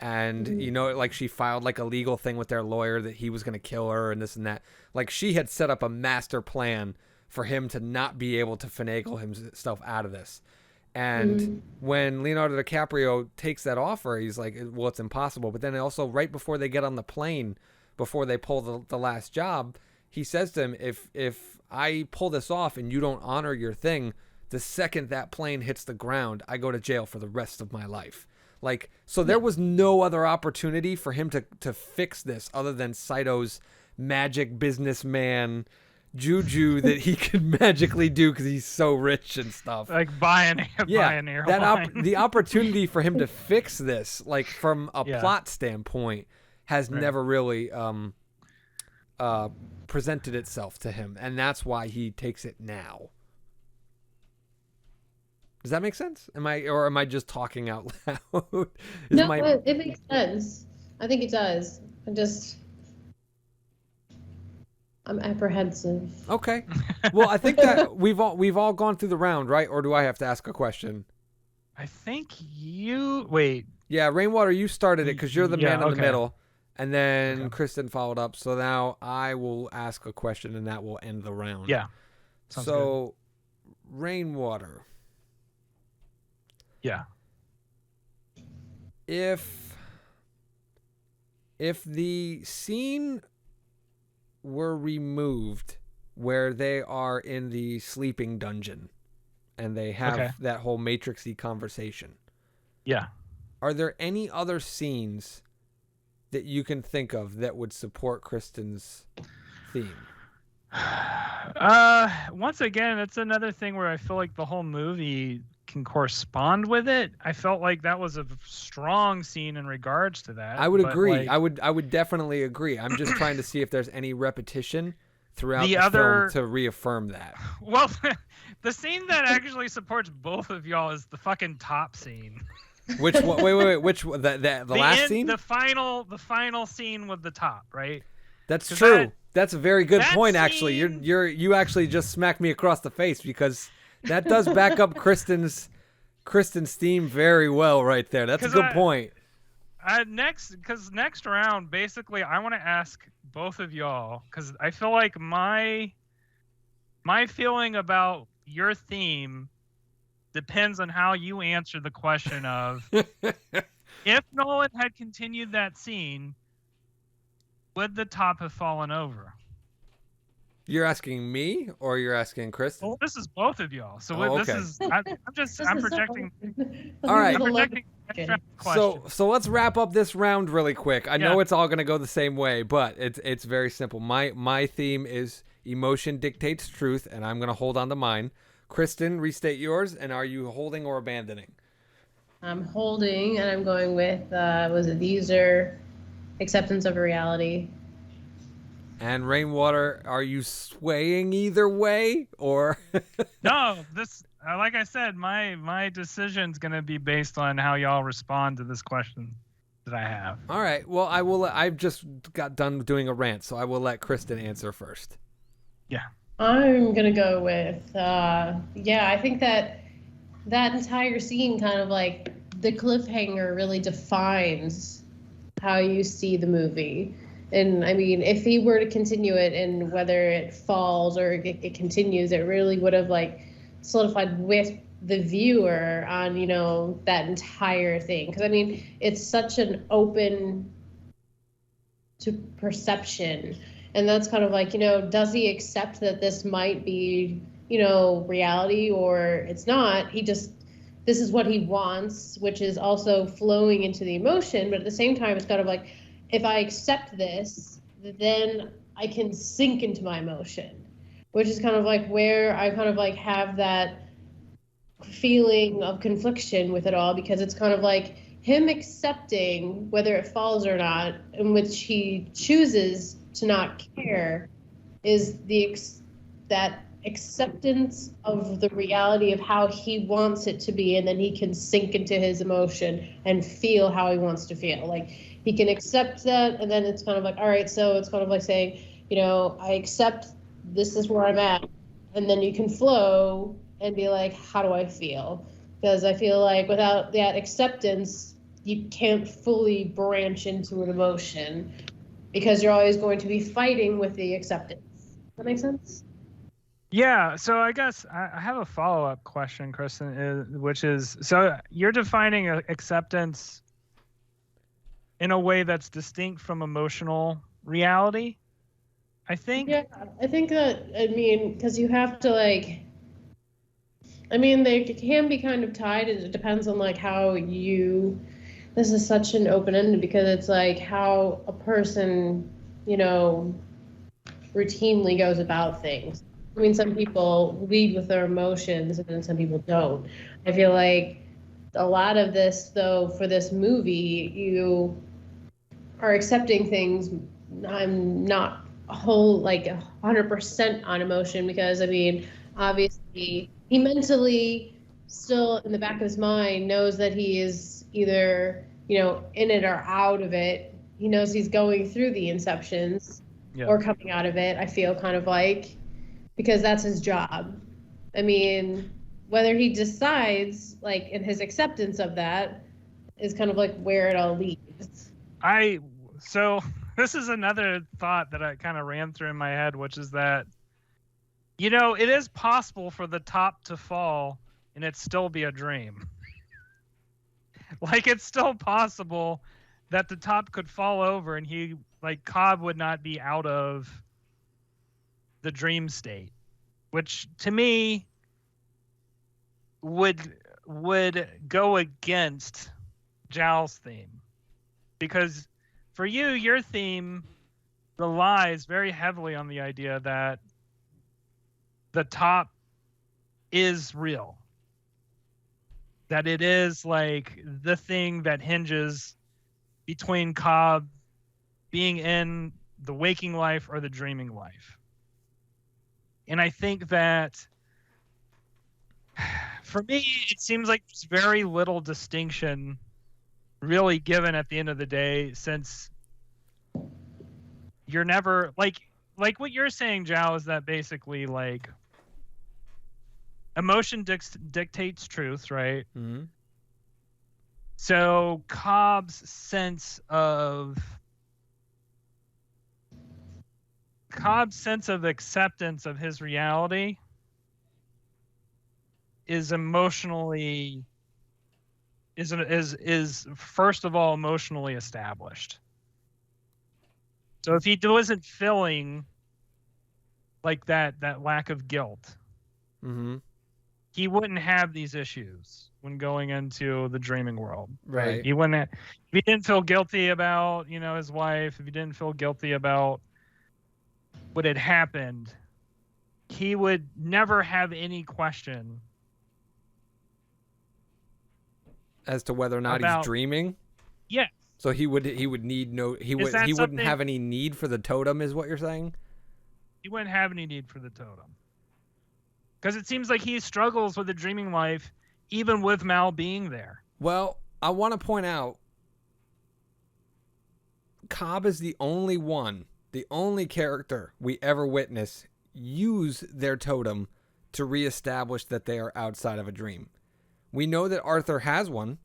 And, like she filed like a legal thing with their lawyer that he was going to kill her and this and that. Like, she had set up a master plan for him to not be able to finagle himself out of this. And when Leonardo DiCaprio takes that offer, he's like, well, it's impossible. But then also right before they get on the plane, before they pull the last job, he says to him, if I pull this off and you don't honor your thing, the second that plane hits the ground, I go to jail for the rest of my life. Like, so there was no other opportunity for him to fix this other than Saito's magic businessman juju that he could magically do because he's so rich and stuff. Like buy an airline. The opportunity for him to fix this, like from a plot standpoint, has never really presented itself to him, and that's why he takes it now. Does that make sense? Am I just talking out loud? It makes sense. I think it does. I'm apprehensive. Okay. Well, I think that we've all gone through the round, right? Or do I have to ask a question? I think you wait. Yeah, Rainwater, you started it because you're the man in the middle, and then Kristen followed up. So now I will ask a question, and that will end the round. Yeah. Sounds so, good. Rainwater. Yeah. If the scene were removed where they are in the sleeping dungeon and they have that whole Matrix-y conversation. Yeah. Are there any other scenes that you can think of that would support Kristen's theme? Once again, it's another thing where I feel like the whole movie can correspond with it. I felt like that was a strong scene in regards to that. I would agree. I would definitely agree. I'm just trying to see if there's any repetition throughout the film to reaffirm that. Well, the scene that actually supports both of y'all is the fucking top scene. Which one? Wait. Which the last scene? The final scene with the top, right? That's true. That's a very good point, actually. You actually just smacked me across the face because that does back up Kristen's theme very well right there. That's a good point. Next round, basically, I want to ask both of y'all because I feel like my feeling about your theme depends on how you answer the question of if Nolan had continued that scene, would the top have fallen over? You're asking me or you're asking Kristen? Well, this is both of y'all. So this is I'm projecting. All right. I'm projecting so let's wrap up this round really quick. I know it's all going to go the same way, but it's very simple. My theme is emotion dictates truth, and I'm going to hold on to mine. Kristen, restate yours, and are you holding or abandoning? I'm holding, and I'm going with these are acceptance of reality. And Rainwater, are you swaying either way, or? No, like I said, my decision's gonna be based on how y'all respond to this question that I have. All right. Well, I will. I've just got done doing a rant, so I will let Kristen answer first. Yeah. I'm gonna go with I think that entire scene kind of like the cliffhanger really defines how you see the movie. And I mean, if he were to continue it, and whether it falls or it continues, it really would have like solidified with the viewer on, that entire thing. Because I mean, it's such an open to perception. And that's kind of like, does he accept that this might be, reality, or it's not? This is what he wants, which is also flowing into the emotion. But at the same time, it's kind of like, if I accept this, then I can sink into my emotion, which is kind of like where I kind of like have that feeling of confliction with it all, because it's kind of like him accepting whether it falls or not, in which he chooses to not care, is that acceptance of the reality of how he wants it to be, and then he can sink into his emotion and feel how he wants to feel. Like, he can accept that, and then it's kind of like, all right, so it's kind of like saying, I accept this is where I'm at, and then you can flow and be like, how do I feel? Because I feel like without that acceptance, you can't fully branch into an emotion, because you're always going to be fighting with the acceptance. Does that make sense? Yeah, so I guess I have a follow-up question, Kristen, which is, so you're defining acceptance in a way that's distinct from emotional reality, I think? Yeah, I think that, because you have to, like, I mean, they can be kind of tied. It depends on like how you. This is such an open ended because it's like how a person, you know, routinely goes about things. I mean, some people lead with their emotions, and then some people don't. I feel like a lot of this, though, for this movie, you are accepting things. I'm not whole like 100% on emotion because I mean, obviously, he mentally still in the back of his mind knows that he is either in it or out of it. He knows he's going through the inceptions or coming out of it. I feel kind of like because that's his job. I mean, whether he decides like in his acceptance of that is kind of like where it all leads. So this is another thought that I kind of ran through in my head, which is that, it is possible for the top to fall and it still be a dream. Like, it's still possible that the top could fall over and Cobb would not be out of the dream state, which to me would go against Jow's theme. Because for you, your theme relies very heavily on the idea that the top is real. That it is like the thing that hinges between Cobb being in the waking life or the dreaming life. And I think that for me, it seems like there's very little distinction really given at the end of the day, since you're never like what you're saying, Jow, is that basically like emotion dictates truth, right? Mm-hmm. So Cobb's sense of acceptance of his reality is emotionally is first of all emotionally established. So if he wasn't feeling like that lack of guilt, mm-hmm. he wouldn't have these issues when going into the dreaming world. Right. He wouldn't. If he didn't feel guilty about his wife, if he didn't feel guilty about what had happened, he would never have any question as to whether or not he's dreaming. Yeah. So he wouldn't have any need for the totem, is what you're saying? He wouldn't have any need for the totem. Because it seems like he struggles with the dreaming life, even with Mal being there. Well, I want to point out, Cobb is the only character we ever witness use their totem to reestablish that they are outside of a dream. We know that Arthur has one,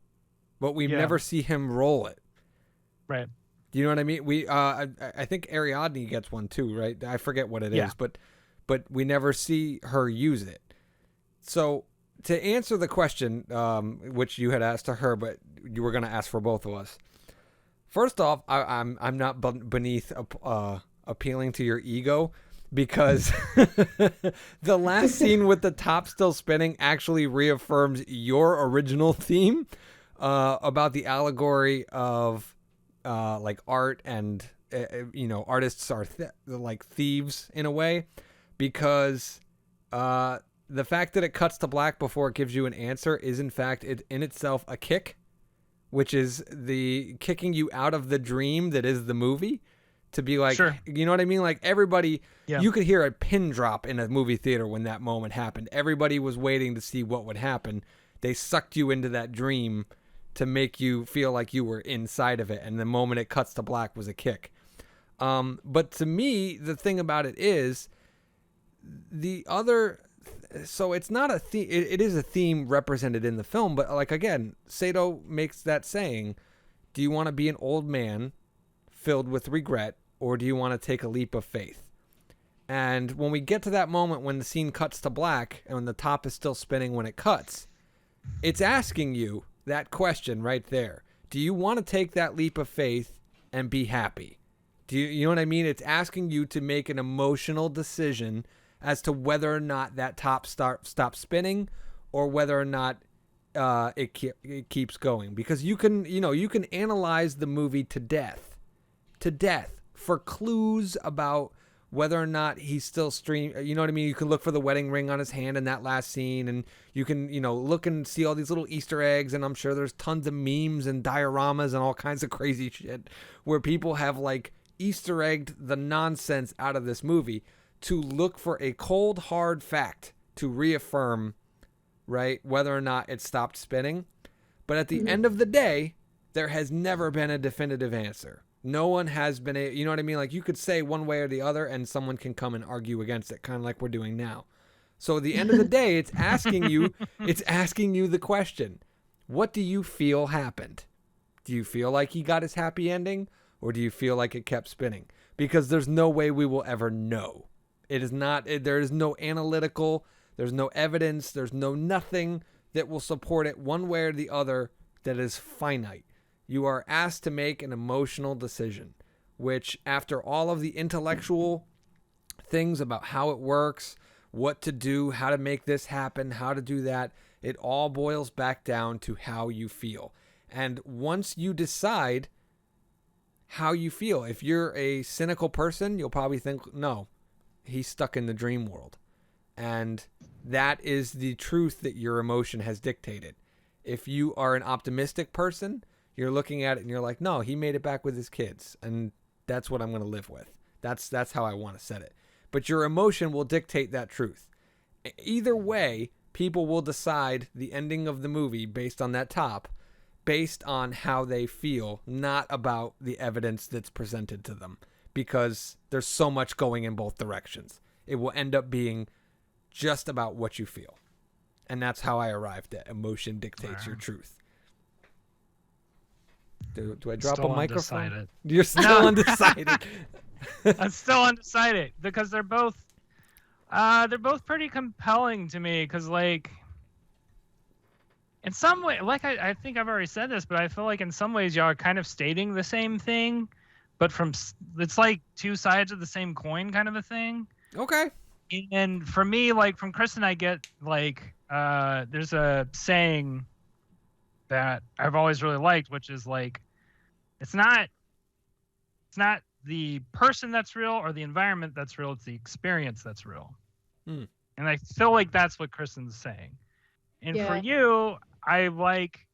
but we never see him roll it. Right. Do you know what I mean? I think Ariadne gets one too, right? I forget what it is, but we never see her use it. So to answer the question, which you had asked to her, but you were going to ask for both of us. First off, I'm not beneath appealing to your ego, because the last scene with the top still spinning actually reaffirms your original theme about the allegory of like art and artists are like thieves in a way, because the fact that it cuts to black before it gives you an answer is in fact in itself a kick, which is the kicking you out of the dream that is the movie, to be like, sure. You know what I mean? Like everybody, you could hear a pin drop in a movie theater when that moment happened. Everybody was waiting to see what would happen. They sucked you into that dream to make you feel like you were inside of it. And the moment it cuts to black was a kick. But to me, the thing about it is so it's not a theme. It is a theme represented in the film, but like, again, Sato makes that saying, do you want to be an old man filled with regret, or do you want to take a leap of faith? And when we get to that moment when the scene cuts to black and when the top is still spinning when it cuts, it's asking you that question right there. Do you want to take that leap of faith and be happy? Do you know what I mean? It's asking you to make an emotional decision as to whether or not that top stops spinning, or whether or not it keeps going. Because you can analyze the movie to death for clues about whether or not he's still you know what I mean? You can look for the wedding ring on his hand in that last scene, and you can, look and see all these little Easter eggs, and I'm sure there's tons of memes and dioramas and all kinds of crazy shit where people have like Easter egged the nonsense out of this movie to look for a cold, hard fact to reaffirm, right, whether or not it stopped spinning. But at the end of the day, there has never been a definitive answer. No one has been you know what I mean? Like, you could say one way or the other and someone can come and argue against it, kind of like we're doing now. So at the end of the day, it's asking you the question, what do you feel happened? Do you feel like he got his happy ending, or do you feel like it kept spinning? Because there's no way we will ever know. It is not, there is no analytical, there's no evidence, there's no nothing that will support it one way or the other that is finite. You are asked to make an emotional decision, which, after all of the intellectual things about how it works, what to do, how to make this happen, how to do that, it all boils back down to how you feel. And once you decide how you feel, if you're a cynical person, you'll probably think, no, he's stuck in the dream world. And that is the truth that your emotion has dictated. If you are an optimistic person, you're looking at it and you're like, no, he made it back with his kids, and that's what I'm going to live with. That's how I want to set it. But your emotion will dictate that truth. Either way, people will decide the ending of the movie based on that top, based on how they feel, not about the evidence that's presented to them, because there's so much going in both directions. It will end up being just about what you feel. And that's how I arrived at emotion dictates your truth. Do I drop a microphone? Undecided. You're still undecided. I'm still undecided because they're both pretty compelling to me, because, like, in some way, like, I think I've already said this, but I feel like in some ways y'all are kind of stating the same thing, but it's like two sides of the same coin kind of a thing. Okay. And for me, like, from Kristen, I get, like, there's a saying that I've always really liked, which is, like, it's not the person that's real or the environment that's real, it's the experience that's real. And I feel like that's what Kristen's saying. And for you, I like,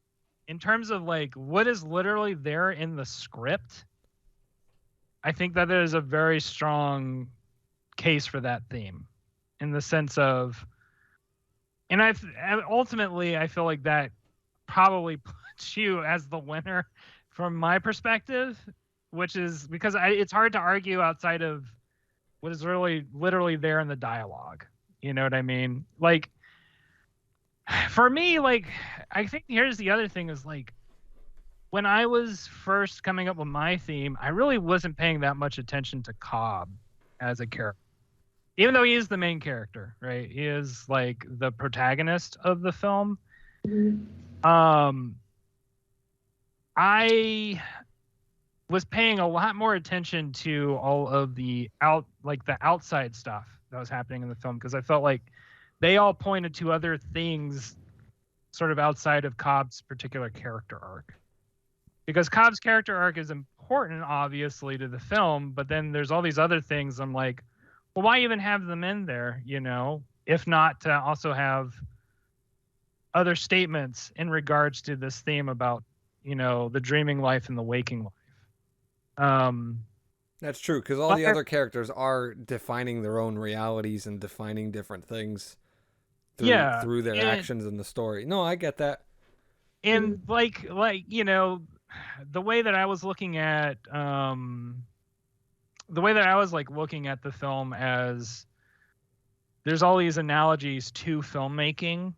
in terms of, like, what is literally there in the script, I think that there's a very strong case for that theme, in the sense of, and ultimately I feel like that probably puts you as the winner from my perspective, which is because it's hard to argue outside of what is really literally there in the dialogue. You know what I mean? Like, for me, like, I think here's the other thing is, like, when I was first coming up with my theme, I really wasn't paying that much attention to Cobb as a character. Even though he is the main character, right? He is, like, the protagonist of the film. I was paying a lot more attention to all of the outside stuff that was happening in the film, because I felt like they all pointed to other things sort of outside of Cobb's particular character arc. Because Cobb's character arc is important, obviously, to the film, but then there's all these other things. I'm like, well, why even have them in there, you know, if not to also have other statements in regards to this theme about, you know, the dreaming life and the waking life. That's true, because all the other characters are defining their own realities and defining different things through their actions in the story. No, I get that. And like you know, the way that I was looking at looking at the film, as there's all these analogies to filmmaking,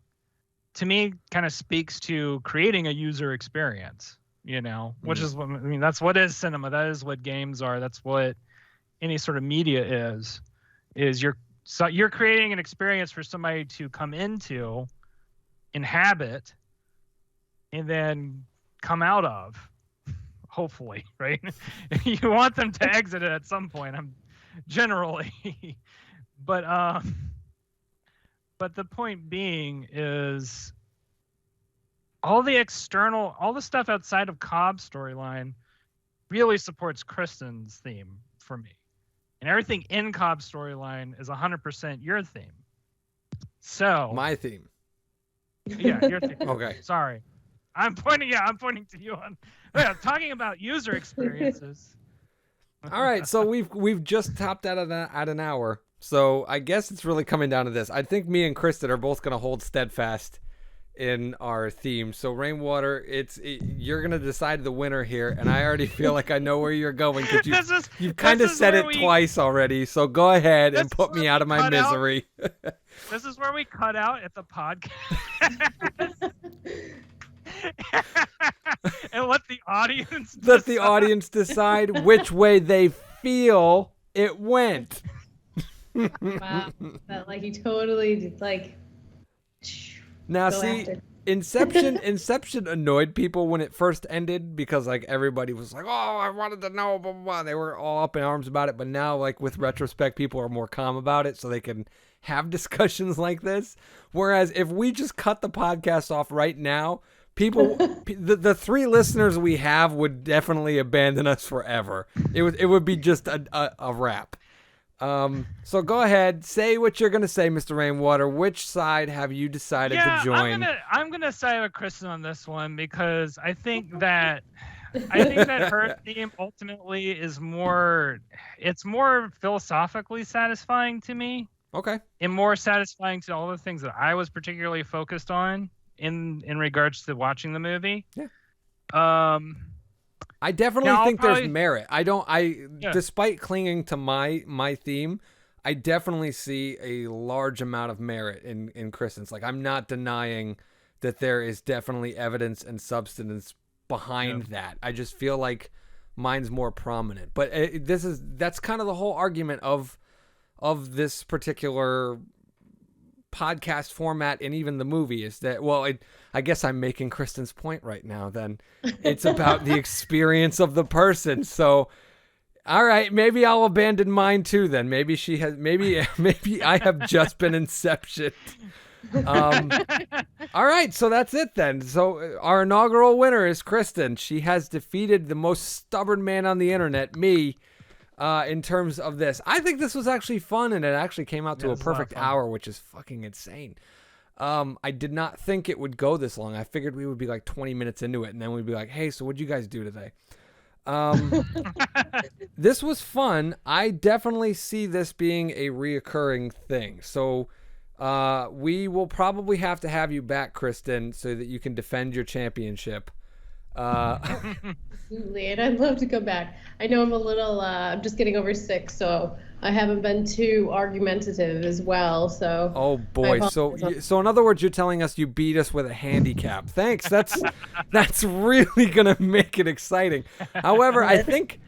to me kind of speaks to creating a user experience, you know, which is, I mean, that's what is cinema. That is what games are. That's what any sort of media is you're creating an experience for somebody to come into, inhabit, and then come out of, hopefully, right? You want them to exit it at some point, generally. But But the point being is all the stuff outside of Cobb's storyline really supports Kristen's theme for me. And everything in Cobb's storyline is 100% your theme. So My theme. Yeah, your theme. Okay. Sorry. I'm pointing to you on talking about user experiences. All right, so we've just topped out of that at an hour. So I guess it's really coming down to this. I think me and Kristen are both going to hold steadfast in our theme. So Rainwater, you're going to decide the winner here, and I already feel like I know where you're going because you've kind of said it twice already. So go ahead and put me out of my misery. This is where we cut out at the podcast. And let the audience decide which way they feel it went. Wow, that like you totally like. Now see, Inception annoyed people when it first ended because like everybody was like, "Oh, I wanted to know," blah blah blah. They were all up in arms about it, but now like with retrospect, people are more calm about it, so they can have discussions like this. Whereas if we just cut the podcast off right now, people, the 3 listeners we have would definitely abandon us forever. It would be just a wrap. So go ahead, say what you're gonna say, Mr. Rainwater. Which side have you decided to join? I'm gonna side with Kristen on this one because I think that her theme ultimately is more philosophically satisfying to me. Okay. And more satisfying to all the things that I was particularly focused on in regards to watching the movie. Yeah. I definitely think there's merit. Despite clinging to my theme, I definitely see a large amount of merit in Kristen's. Like, I'm not denying that there is definitely evidence and substance behind that. I just feel like mine's more prominent. But that's kind of the whole argument of this particular podcast format and even the movie is that, well, I guess I'm making Kristen's point right now then. It's about the experience of the person. So, all right, maybe I'll abandon mine too then. Maybe I have just been Inception. All right, so that's it then. So our inaugural winner is Kristen. She has defeated the most stubborn man on the internet, me. In terms of this, I think this was actually fun, and it actually came out to a perfect hour, which is fucking insane. I did not think it would go this long. I figured we would be like 20 minutes into it, and then we'd be like, hey, so what'd you guys do today? This was fun. I definitely see this being a reoccurring thing. So we will probably have to have you back, Kristen, so that you can defend your championship. Absolutely, and I'd love to come back. I know I'm a little, I'm just getting over sick, so I haven't been too argumentative as well. So. Oh boy, so in other words, you're telling us you beat us with a handicap. Thanks. That's really gonna make it exciting. However, I think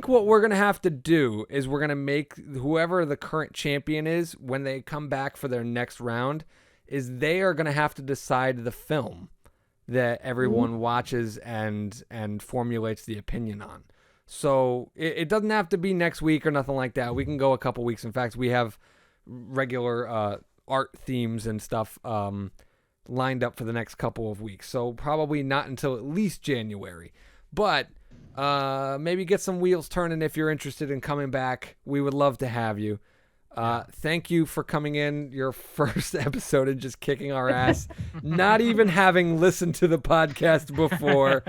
what we're gonna have to do is we're gonna make whoever the current champion is when they come back for their next round, is they are gonna have to decide the film that everyone watches and formulates the opinion on. So it doesn't have to be next week or nothing like that. We can go a couple weeks. In fact, we have regular art themes and stuff lined up for the next couple of weeks. So probably not until at least January. But maybe get some wheels turning if you're interested in coming back. We would love to have you. Thank you for coming in your first episode and just kicking our ass, not even having listened to the podcast before.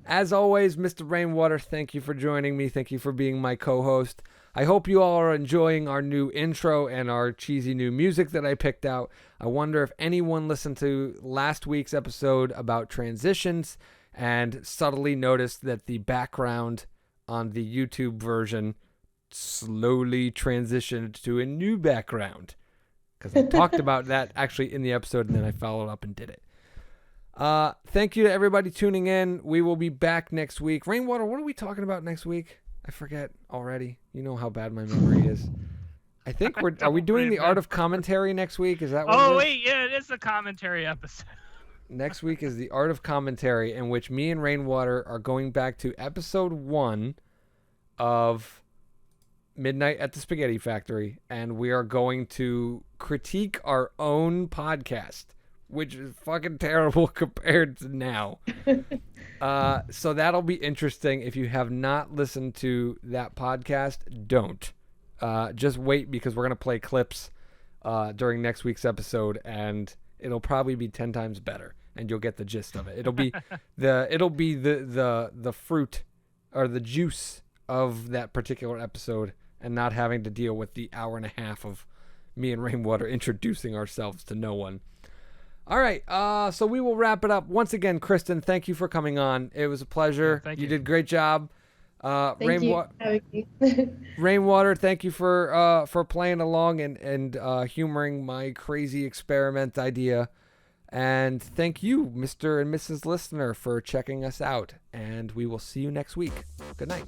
As always, Mr. Rainwater, thank you for joining me. Thank you for being my co-host. I hope you all are enjoying our new intro and our cheesy new music that I picked out. I wonder if anyone listened to last week's episode about transitions and subtly noticed that the background on the YouTube version slowly transitioned to a new background, because I talked about that actually in the episode and then I followed up and did it. Thank you to everybody tuning in. We will be back next week. Rainwater, what are we talking about next week? I forget already. You know how bad my memory is. I think are we doing the art of commentary next week? Is that what it is? Wait, yeah, it is the commentary episode. Next week is the art of commentary, in which me and Rainwater are going back to episode 1 of Midnight at the Spaghetti Factory, and we are going to critique our own podcast, which is fucking terrible compared to now. So that'll be interesting. If you have not listened to that podcast, don't. Just wait, because we're going to play clips during next week's episode, and it'll probably be 10 times better, and you'll get the gist of it. It'll be the fruit or the juice of that particular episode, and not having to deal with the hour and a half of me and Rainwater introducing ourselves to no one. All right, so we will wrap it up. Once again, Kristen, thank you for coming on. It was a pleasure. Yeah, you did a great job. Thank you for having me. Rainwater, thank you for playing along and humoring my crazy experiment idea. And thank you, Mr. and Mrs. Listener, for checking us out. And we will see you next week. Good night.